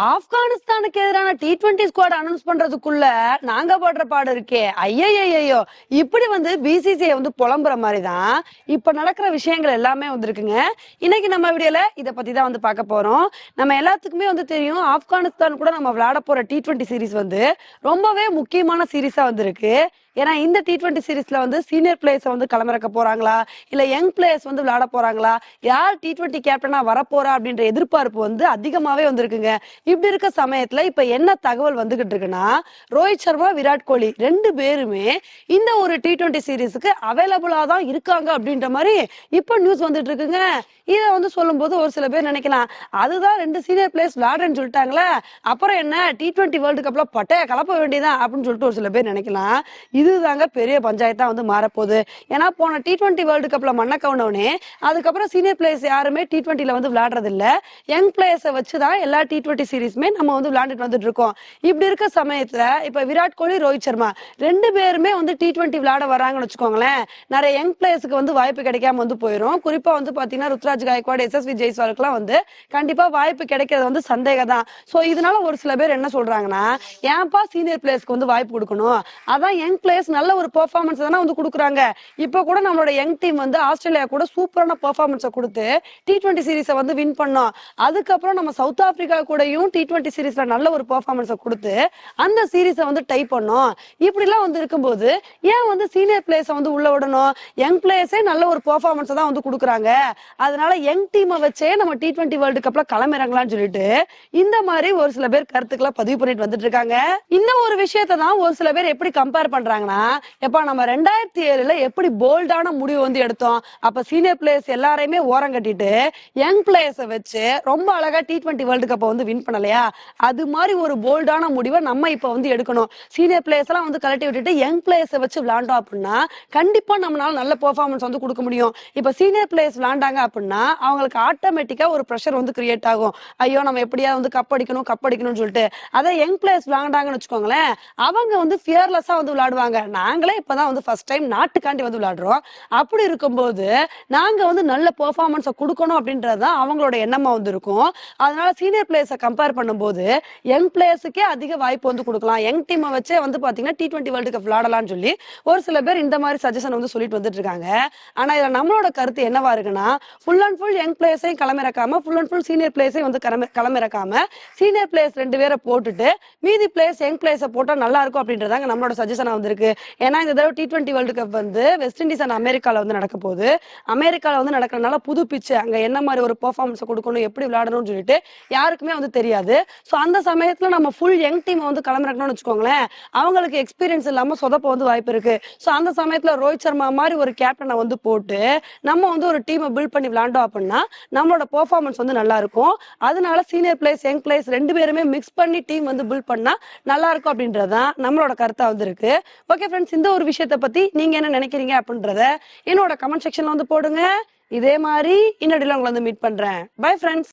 ஆப்கானிஸ்தானுக்கு எதிரான T20 squad announce பண்றதுக்குள்ள நாங்க படுற பாடு இருக்கே. ஐயோ, இப்படி பிசிசிஐ புலம்புற மாதிரிதான் இப்ப நடக்கிற விஷயங்கள் எல்லாமே வந்திருக்குங்க. இன்னைக்கு நம்ம வீடியோல இத பத்தி தான் பார்க்க போறோம். நம்ம எல்லாத்துக்குமே தெரியும், ஆப்கானிஸ்தான் கூட நம்ம விளையாட போற T20 சீரிஸ் ரொம்பவே முக்கியமான சீரிஸா வந்திருக்கு. ஏன்னா இந்த T20 சீரிஸ்ல சீனியர் பிளேயர்ஸ் களமிறக்க போறாங்களா, இல்ல யங் பிளேயர்ஸ் விளையாட போறாங்களா, யார் T20 கேப்டனா வரப்போறா அப்படின்ற எதிர்பார்ப்பு அதிகமாவே வந்திருக்குங்க. இப்படி இருக்க சமயத்துல இப்ப என்ன தகவல் வந்துகிட்டு இருக்குன்னா, ரோஹித் சர்மா, விராட் கோலி ரெண்டு பேருமே இந்த ஒரு T20 சீரிஸுக்கு அவைலபிளா தான் இருக்காங்க அப்படின்ற மாதிரி இப்ப நியூஸ் வந்துட்டு இருக்குங்க. இதை சொல்லும் போது ஒரு சில பேர் நினைக்கலாம், அதுதான் ரெண்டு சீனியர் பிளேயர்ஸ் விளையாடுறேன்னு சொல்லிட்டாங்களே, அப்புறம் என்ன T20 வேர்ல்டு கப்ல பட்டைய கலப்ப வேண்டியதான் அப்படின்னு சொல்லிட்டு ஒரு சில பேர் நினைக்கலாம். இதுதாங்க பெரிய பஞ்சாயத்தா மாறப்போகுது. ஏன்னா போன T20 வேர்ல்டு கப்ல மண்ண கவுனவனே அதுக்கப்புறம் சீனியர் பிளேயர்ஸ் யாருமே T20ல விளையாடுறது இல்ல. யங் பிளேயர்ஸை வச்சுதான் எல்லா T20 சீரிஸ்மே நம்ம விளையாண்டுட்டு வந்துட்டு இருக்கோம். இப்படி இருக்க சமயத்துல இப்ப விராட் கோலி, ரோஹித் சர்மா ரெண்டு பேருமே T20 விளையாட வராங்கன்னு வச்சுக்கோங்களேன், நிறைய யங் பிளேயர்ஸ்க்கு வாய்ப்பு கிடைக்காம போயிடும். குறிப்பா பாத்தீங்கன்னா ருத்ராஜ் காயக்வாட், SSV ஜெய்ஸ்வாலுக்குலாம் கண்டிப்பா வாய்ப்பு கிடைக்கிறது சந்தேகம் தான். சோ இதனால ஒரு சில பேர் என்ன சொல்றாங்கன்னா, ஏன்பா சீனியர் பிளேயர்ஸ்க்கு வாய்ப்பு கொடுக்கணும், அதான் யங் பிளேயர்ஸ் நல்ல ஒரு பெர்ஃபார்மன்ஸ் தானே கொடுக்குறாங்க. இப்ப கூட நம்மளோட யங் டீம் ஆஸ்திரேலியா கூட சூப்பரான பெர்ஃபார்மன்ஸை கொடுத்து T20 சீரிஸை வின் பண்ணோம். அதுக்கப்புறம் நம்ம சவுத் ஆப்பிரிக்கா கூடயும் T20 சீரிஸ்ல நல்ல ஒரு பெர்ஃபார்மன்ஸை கொடுத்து அந்த சீரிஸை டை பண்ணோம். இப்படி எல்லாம் இருக்கும்போது ஏன் சீனியர் பிளேயர்ஸை உள்ள விடணும்? யங் பிளேயர்ஸே நல்ல ஒரு பெர்ஃபார்மன்ஸை தான் கொடுக்குறாங்க. அதனால யங் டீமை வச்சே நம்ம T20 வேர்ல்டு கப்ல களமிறங்கலாம்னு சொல்லிட்டு இந்த மாதிரி ஒரு சில பேர் கருத்துக்களை பதிவு பண்ணிட்டு வந்துட்டு இருக்காங்க. இந்த ஒரு விஷயத்தை தான் ஒரு சில பேர் எப்படி கம்பேர் பண்றாங்கன்னா, எப்ப நம்ம 2007ல எப்படி போல்டான முடிவு எடுத்தோம், அப்ப சீனியர் பிளேயர்ஸ் எல்லாரையுமே ஓரம் கட்டிட்டு யங் பிளேயர்ஸை வச்சு ரொம்ப அழகா T20 வேர்ல்டு கப்பை வின் பண்ணலையா, அது மாதிரி ஒரு போல்டான முடிவை நம்ம இப்ப எடுக்கணும். சீனியர் பிளேயர்ஸ் எல்லாம் கலட்டி விட்டுட்டு யங் பிளேயர்ஸை வச்சு விளையாண்டோம் அப்படின்னா கண்டிப்பா நம்மளால நல்ல பெர்ஃபார்மன்ஸ் கொடுக்க முடியும். இப்ப சீனியர் பிளேயர்ஸ் விளையாண்டாங்க அப்படின்னா அவங்களுக்கு ஆட்டோமேட்டிக்கா ஒரு பிரஷர் கிரியேட் ஆகும். ஐயோ நம்ம எப்படியா கப் அடிக்கணும்னு சொல்லிட்டு. அதை யங் பிளேயர்ஸ் விளையாண்டாங்கன்னு வச்சுக்கோங்களேன், அவங்க ஃபியர்லெஸ்ஸா விளையாடுவாங்க. நாங்களே இப்பதான் ஃபர்ஸ்ட் டைம் நாட்டுக்காண்டி விளையாடுறோம். அப்படி இருக்கும்போது நாங்க நல்ல பெர்ஃபார்மன்ஸை கொடுக்கணும் அப்படின்றதுதான் அவங்களோட எண்ணமா இருக்கும். அதனால சீனியர் பிளேயர்ஸை கம்பேர் பண்ணும்போது யங் பிளேயர்ஸுக்கே அதிக வாய்ப்பு கொடுக்கலாம். யங் டீமை வச்சே பாத்தீங்கன்னா T20 வேர்ல்டு கப் விளையாடலாம்னு சொல்லி ஒரு சில பேர் இந்த மாதிரி சஜஷன் சொல்லிட்டு வந்துட்டு இருக்காங்க. ஆனா இதுல நம்மளோட கருத்து என்னவா இருக்குன்னா, ஃபுல் அண்ட் ஃபுல் யங் பிளேயர்ஸையும் களமிறக்காம ஃபுல் அண்ட் ஃபுல் சீனியர் பிளேயர்ஸையும் களமிறக்காம சீனியர் பிளேயர்ஸ் ரெண்டு பேரை போட்டுட்டு மீதி பிளேயர்ஸ் யங் பிளேயர்ஸை போட்டா நல்லா இருக்கும் அப்படின்றதாங்க நம்மளோட சஜஷனா இருக்கு. ஏன்னா இந்த தடவை T20 world cup west Indies and அமெரிக்கால நடக்க போகுது. அமெரிக்கால நடக்கிறதுனால புது பிச்சு, அங்க என்ன மாதிரி ஒரு பெர்ஃபார்மன்ஸ் கொடுக்கணும், எப்படி விளையாடணும்னு சொல்லிட்டு யாருக்குமே தெரியாது. சோ அந்த சமயத்துல நம்ம ஃபுல் யங் டீம் களமிறக்கணும்னு வச்சுக்கோங்களேன், அவங்களுக்கு எக்ஸ்பீரியன்ஸ் இல்லாம சொதப்ப வாய்ப்பு இருக்கு. சோ அந்த சமயத்துல ரோஹித் சர்மா மாதிரி ஒரு கேப்டனை போட்டு நம்ம ஒரு டீமை பில்ட் பண்ணி விளையாண்டோம் அப்படின்னா நம்மளோட பெர்ஃபார்மன்ஸ் நல்லா இருக்கும். அதனால சீனியர் பிளேயர்ஸ், யங் பிளேயர்ஸ் ரெண்டு பேருமே மிக்ஸ் பண்ணி டீம் பில்ட் பண்ணா நல்லா இருக்கும் அப்படின்றதான் நம்மளோட கருத்தா இருக்கு. ஓகே ஃப்ரெண்ட்ஸ், இந்த ஒரு விஷயத்தை பத்தி நீங்க என்ன நினைக்கிறீங்க அப்படின்றத என்னோட கமெண்ட் செக்ஷன்ல போடுங்க. இதே மாதிரி இன்னொரு உங்களை மீட் பண்றேன். Bye friends.